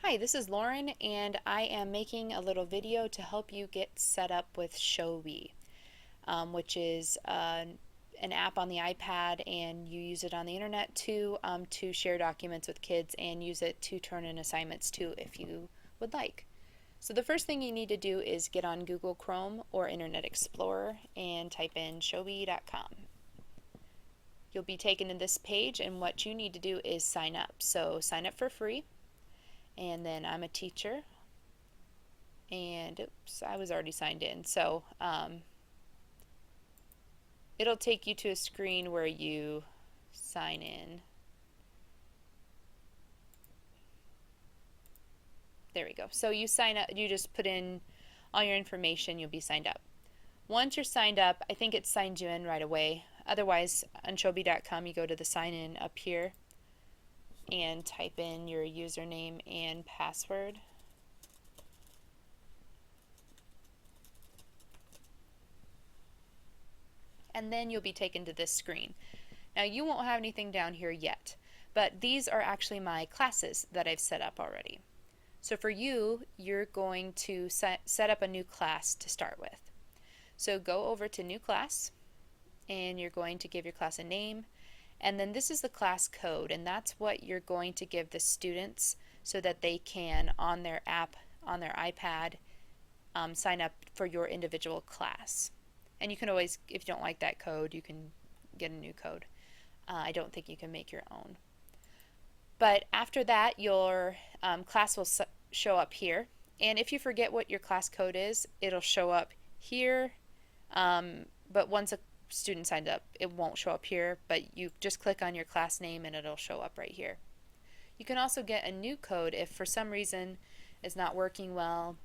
Hi, this is Lauren, and I am making a little video to help you get set up with Showbie, which is an app on the iPad, and you use it on the internet to share documents with kids and use it to turn in assignments too if you would like. So the first thing you need to do is get on Google Chrome or Internet Explorer and type in showbie.com. You'll be taken to this page, and what you need to do is sign up. So sign up for free, and then I'm a teacher, and oops, I was already signed in. So it'll take you to a screen where you sign in. There we go. So you sign up, you just put in all your information, you'll be signed up. Once you're signed up, I think it signs you in right away. Otherwise, on showbie.com, you go to the sign in up here and type in your username and password. And then you'll be taken to this screen. Now you won't have anything down here yet, but these are actually my classes that I've set up already. So for you, you're going to set up a new class to start with. So go over to new class, and you're going to give your class a name, and then this is the class code, and that's what you're going to give the students so that they can, on their app, on their iPad, sign up for your individual class. And you can always, if you don't like that code, you can get a new code. I don't think you can make your own. But after that, your class will show up here. And if you forget what your class code is, it'll show up here. But once a student signed up, it won't show up here. But you just click on your class name and it'll show up right here. You can also get a new code if for some reason it's not working well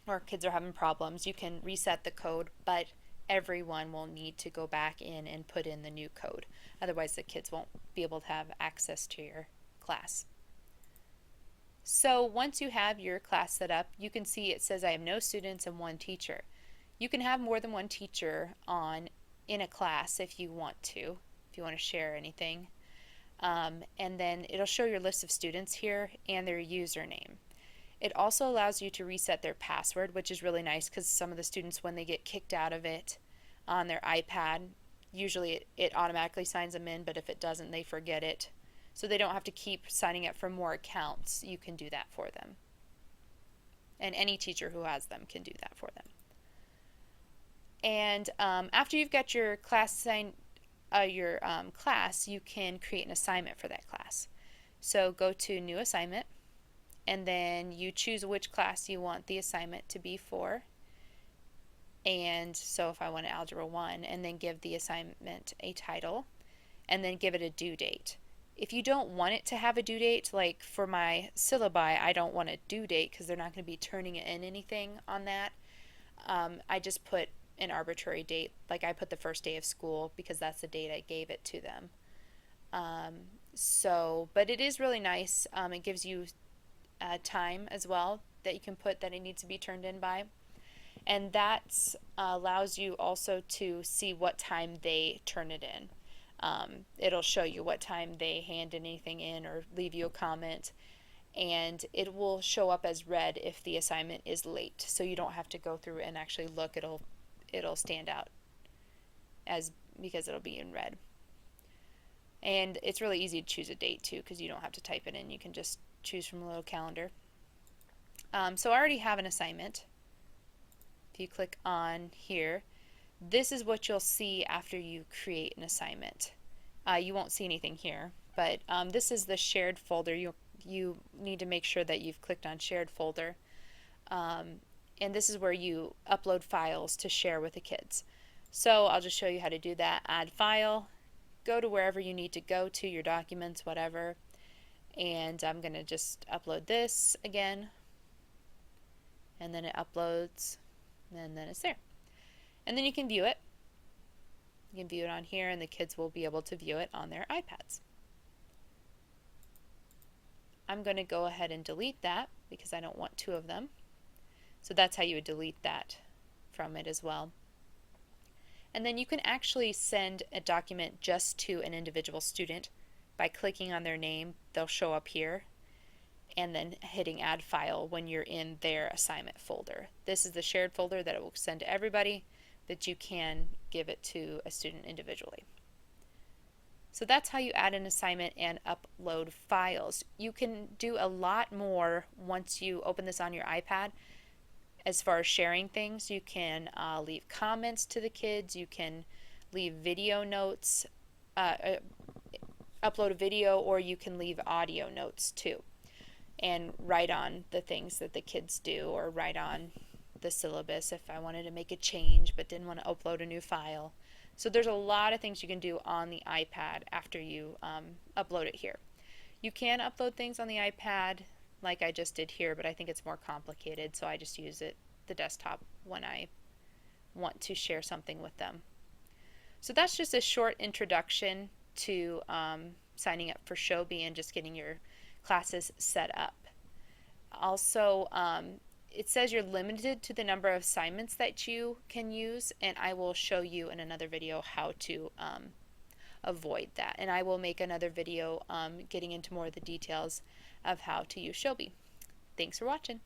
or kids are having problems. You can reset the code, but everyone will need to go back in and put in the new code. Otherwise, the kids won't be able to have access to your class. So once you have your class set up, you can see it says I have no students and one teacher. You can have more than one teacher in a class if you want to share anything. And then it'll show your list of students here and their username. It also allows you to reset their password, which is really nice because some of the students, when they get kicked out of it on their iPad, usually it automatically signs them in, but if it doesn't, they forget it. So they don't have to keep signing up for more accounts. You can do that for them. And any teacher who has them can do that for them. And after you've got your class class, you can create an assignment for that class. So go to New Assignment, and then you choose which class you want the assignment to be for. And so if I want Algebra 1, and then give the assignment a title, and then give it a due date. If you don't want it to have a due date, like for my syllabi, I don't want a due date because they're not going to be turning in anything on that. I just put an arbitrary date, like I put the first day of school because that's the date I gave it to them. But it is really nice. It gives you time as well that you can put that it needs to be turned in by, and that allows you also to see what time they turn it in. It'll show you what time they hand anything in or leave you a comment, and it will show up as red if the assignment is late, so you don't have to go through and actually look. It'll stand out because it'll be in red. And it's really easy to choose a date too because you don't have to type it in. You can just choose from a little calendar. So I already have an assignment. If you click on here, this is what you'll see after you create an assignment. You won't see anything here, but this is the shared folder. You need to make sure that you've clicked on shared folder. And this is where you upload files to share with the kids. So I'll just show you how to do that. Add file, go to wherever you need to go to, your documents, whatever. And I'm going to just upload this again. And then it uploads, and then it's there. And then you can view it. You can view it on here, and the kids will be able to view it on their iPads. I'm going to go ahead and delete that because I don't want two of them. So that's how you would delete that from it as well. And then you can actually send a document just to an individual student by clicking on their name. They'll show up here. and then hitting add file when you're in their assignment folder. This is the shared folder that it will send to everybody, that you can give it to a student individually. So that's how you add an assignment and upload files. You can do a lot more once you open this on your iPad. As far as sharing things, you can leave comments to the kids, you can leave video notes, upload a video, or you can leave audio notes too, and write on the things that the kids do, or write on the syllabus if I wanted to make a change but didn't want to upload a new file. So there's a lot of things you can do on the iPad after you upload it here. You can upload things on the iPad like I just did here, but I think it's more complicated, so I just use the desktop when I want to share something with them. So that's just a short introduction to signing up for Showbie and just getting your classes set up. Also, it says you're limited to the number of assignments that you can use, and I will show you in another video how to avoid that. And I will make another video getting into more of the details of how to use Showbie. Thanks for watching.